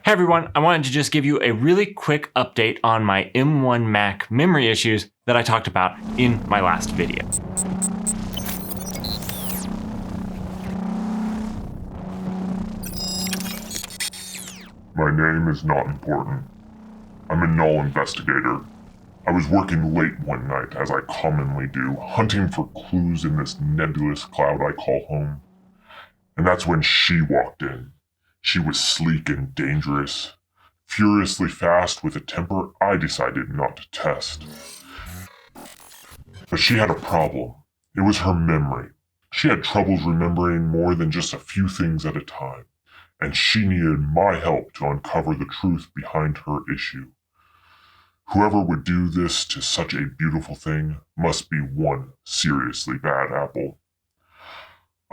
Hey everyone, I wanted to just give you a really quick update on my M1 Mac memory issues that I talked about in my last video. My name is not important. I'm a null investigator. I was working late one night, as I commonly do, hunting for clues in this nebulous cloud I call home. And that's when she walked in. She was sleek and dangerous, furiously fast with a temper I decided not to test. But she had a problem. It was her memory. She had troubles remembering more than just a few things at a time, and she needed my help to uncover the truth behind her issue. Whoever would do this to such a beautiful thing must be one seriously bad apple.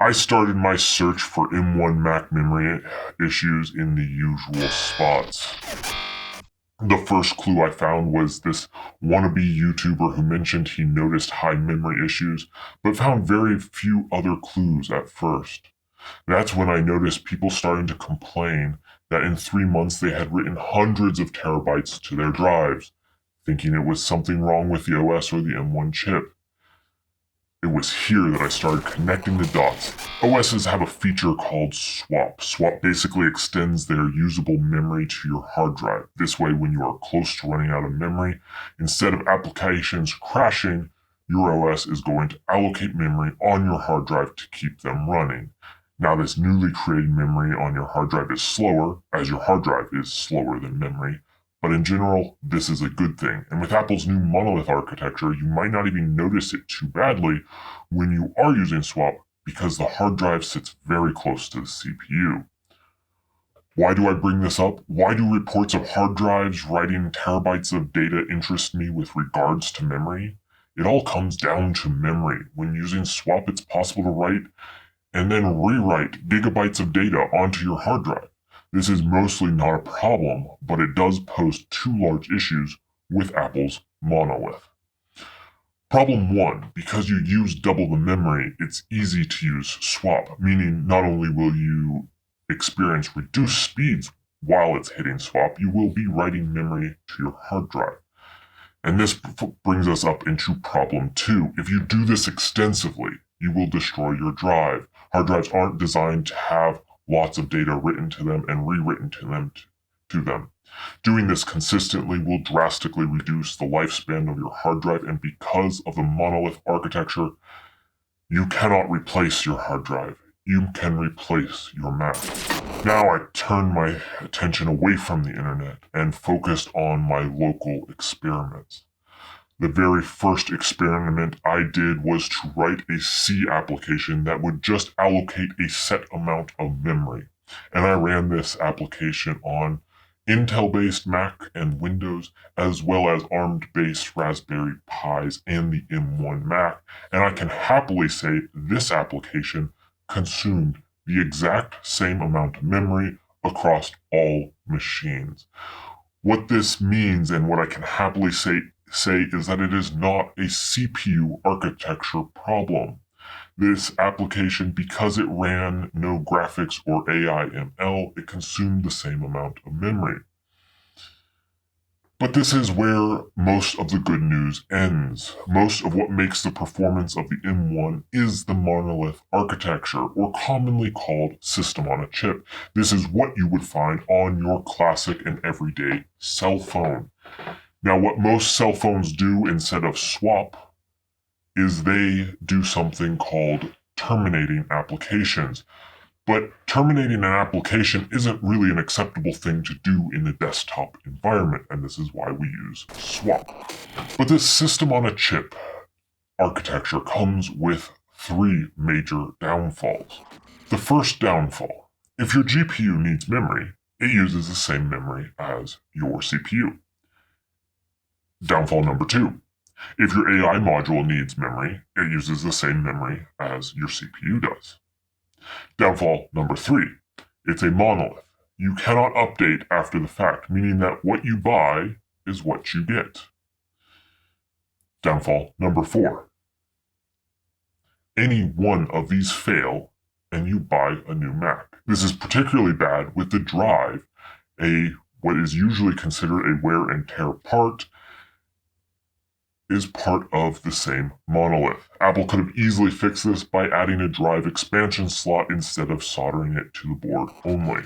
I started my search for M1 Mac memory issues in the usual spots. The first clue I found was this wannabe YouTuber who mentioned he noticed high memory issues, but found very few other clues at first. That's when I noticed people starting to complain that in 3 months they had written hundreds of terabytes to their drives, thinking it was something wrong with the OS or the M1 chip. It was here that I started connecting the dots. OSs have a feature called swap. Swap basically extends their usable memory to your hard drive. This way, when you are close to running out of memory, instead of applications crashing, your OS is going to allocate memory on your hard drive to keep them running. Now, this newly created memory on your hard drive is slower, as your hard drive is slower than memory. But in general, this is a good thing. And with Apple's new monolith architecture, you might not even notice it too badly when you are using swap because the hard drive sits very close to the CPU. Why do I bring this up? Why do reports of hard drives writing terabytes of data interest me with regards to memory? It all comes down to memory. When using swap, it's possible to write and then rewrite gigabytes of data onto your hard drive. This is mostly not a problem, but it does pose two large issues with Apple's monolith. Problem 1, because you use double the memory, it's easy to use swap, meaning not only will you experience reduced speeds while it's hitting swap, you will be writing memory to your hard drive. And this brings us up into problem 2. If you do this extensively, you will destroy your drive. Hard drives aren't designed to have lots of data written to them and rewritten to them. Doing this consistently will drastically reduce the lifespan of your hard drive, and because of the monolith architecture, you cannot replace your hard drive. You can replace your Mac. Now I turn my attention away from the internet and focused on my local experiments. The very first experiment I did was to write a C application that would just allocate a set amount of memory. And I ran this application on Intel-based Mac and Windows, as well as ARM-based Raspberry Pis and the M1 Mac. And I can happily say this application consumed the exact same amount of memory across all machines. What this means, and what I can happily say is that it is not a CPU architecture problem. This application, because it ran no graphics or AI/ML, it consumed the same amount of memory. But this is where most of the good news ends. Most of what makes the performance of the M1 is the monolith architecture, or commonly called system on a chip. This is what you would find on your classic and everyday cell phone. Now, what most cell phones do instead of swap is they do something called terminating applications. But terminating an application isn't really an acceptable thing to do in a desktop environment, and this is why we use swap. But this system on a chip architecture comes with 3 major downfalls. The first downfall: if your GPU needs memory, it uses the same memory as your CPU. Downfall number 2: if your AI module needs memory, it uses the same memory as your CPU does. Downfall number 3: it's a monolith. You cannot update after the fact, meaning that what you buy is what you get. Downfall number 4: any one of these fail and you buy a new Mac. This is particularly bad with the drive what is usually considered a wear and tear part is part of the same monolith. Apple could have easily fixed this by adding a drive expansion slot instead of soldering it to the board only.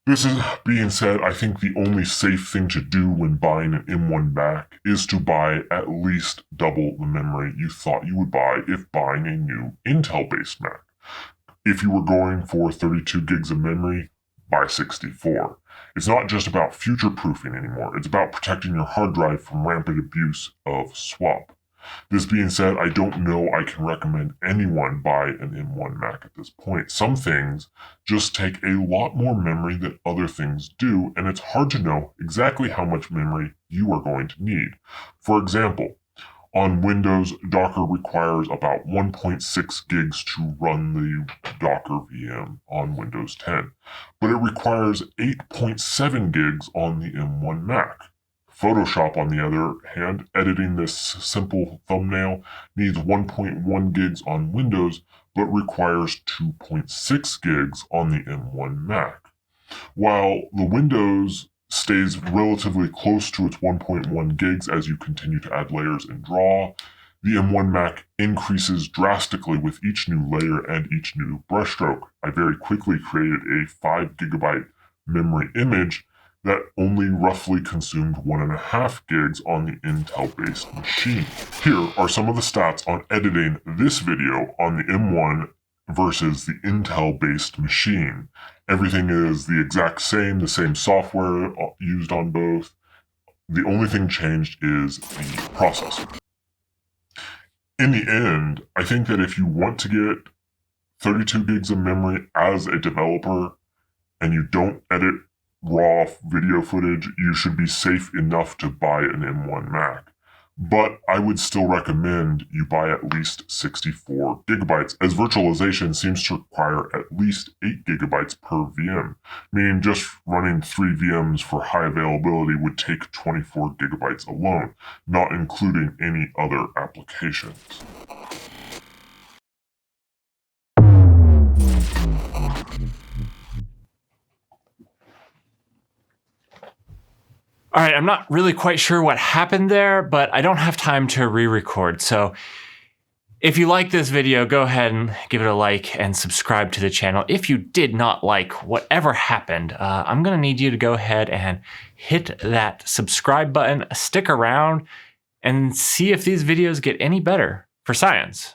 This is being said, I think the only safe thing to do when buying an M1 Mac is to buy at least double the memory you thought you would buy if buying a new Intel-based Mac. If you were going for 32 gigs of memory, buy 64. It's not just about future-proofing anymore, it's about protecting your hard drive from rampant abuse of swap. This being said, I don't know I can recommend anyone buy an M1 Mac at this point. Some things just take a lot more memory than other things do, and it's hard to know exactly how much memory you are going to need. For example, on Windows, Docker requires about 1.6 gigs to run the Docker VM on Windows 10, but it requires 8.7 gigs on the M1 Mac. Photoshop, on the other hand, editing this simple thumbnail needs 1.1 gigs on Windows, but requires 2.6 gigs on the M1 Mac. While the Windows stays relatively close to its 1.1 gigs as you continue to add layers in Draw, the M1 Mac increases drastically with each new layer and each new brushstroke. I very quickly created a 5 gigabyte memory image that only roughly consumed 1.5 gigs on the Intel-based machine. Here are some of the stats on editing this video on the M1 versus the Intel-based machine. Everything is the exact same, the same software used on both. The only thing changed is the processor. In the end, I think that if you want to get 32 gigs of memory as a developer and you don't edit raw video footage, you should be safe enough to buy an M1 Mac. But I would still recommend you buy at least 64 gigabytes, as virtualization seems to require at least 8 gigabytes per VM, meaning just running 3 VMs for high availability would take 24 gigabytes alone, not including any other applications. All right, I'm not really quite sure what happened there, but I don't have time to re-record. So if you like this video, go ahead and give it a like and subscribe to the channel. If you did not like whatever happened, I'm gonna need you to go ahead and hit that subscribe button, stick around, and see if these videos get any better for science.